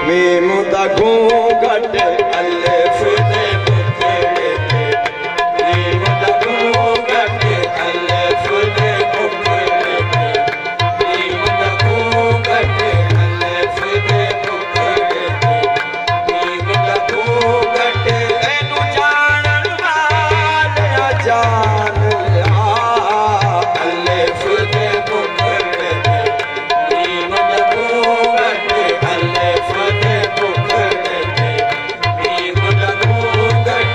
meme दा घूंघट अलिफ दे मुखड़े ते मीम दा घूंघट अलिफ दे मुखड़े ते मीम दा घूंघट अलिफ दे मुखड़े ते मीम दा घूंघट एनू जानन वाले जान लिया अलिफ दे मुखड़े ते मीम दा घूंघट अलिफ दे मुखड़े ते मीम दा घूंघट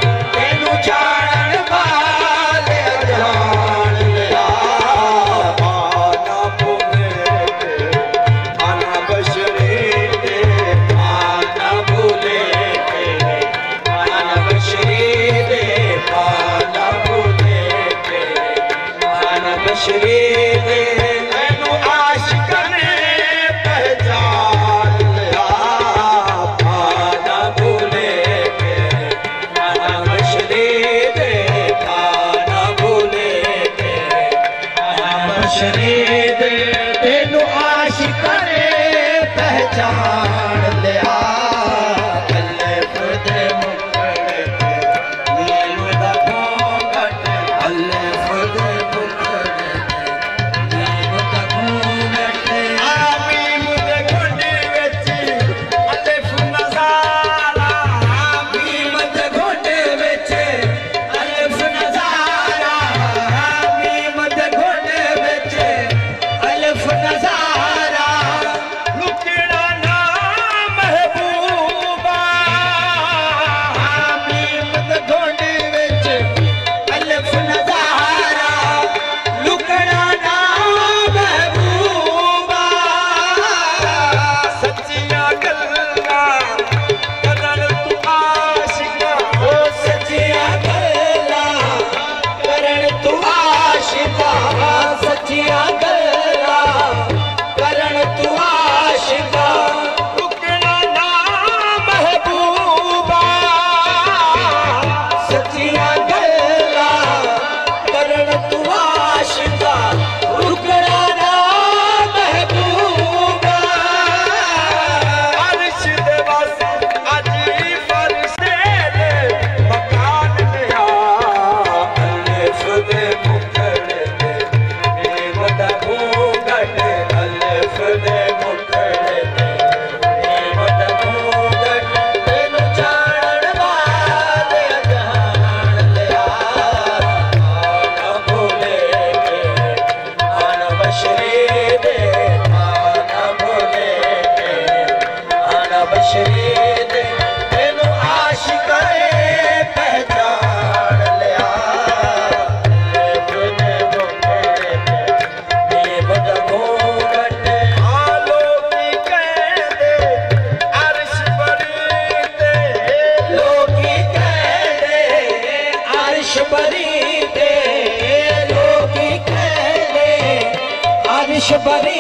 एनू जानन वाले जान लिया आना भूले ते आना बशरे ते आना भूले ते आना बशरे ते आना भूले ते आना बशरे ते एनू आशिक़ ने पहचान लिया आना भूले ते आना बशरे ते आना भूले ते आना बशरे ते एनू आशिक़ ने पहचान लिया अलिफ दे मुखड़े ते मीम दा घूंघट अलिफ दे मुखड़े ते मीम दा घूंघट मीम दे घुंड विच अलिफ नज़ारा मीम दे घुंड विच अलिफ नज़ारा मीम दे घुंड विच अलिफ नज़ारा लुकड़ा ना महबूबा मीम दे घुंड विच अलिफ नज़ारा लुकड़ा ना महबूबा सच्चियां गल्लां करन तू आशिक़ा ओ सच्चियां गल्लां करन तू आशिक़ा सच्चियां गल्लां करन तू आशिक़ा लुकड़ा ना महबूबा सच्चियां गल्लां करन तू आशिक़ा लुकड़ा ना महबूबा अर्श दे बस अजी फरशे दे मकान लिया अलिफ दे मुखड़े ते मीम दा घूंघट अलिफ दे मुखड़े ते मीम दा घूंघट एनू जानन वाले जान लिया आना भूले ते आना बशरे ते आना भूले ते आना बशरे ते एनू आशिक़ ने पहचान लिया अलिफ दे मुखड़े ते मीम दा घूंघट लोकी कहंदे अर्श बरी ते लोकी कहंदे अर्श बरी ते लोकी कहंदे अर्श बरी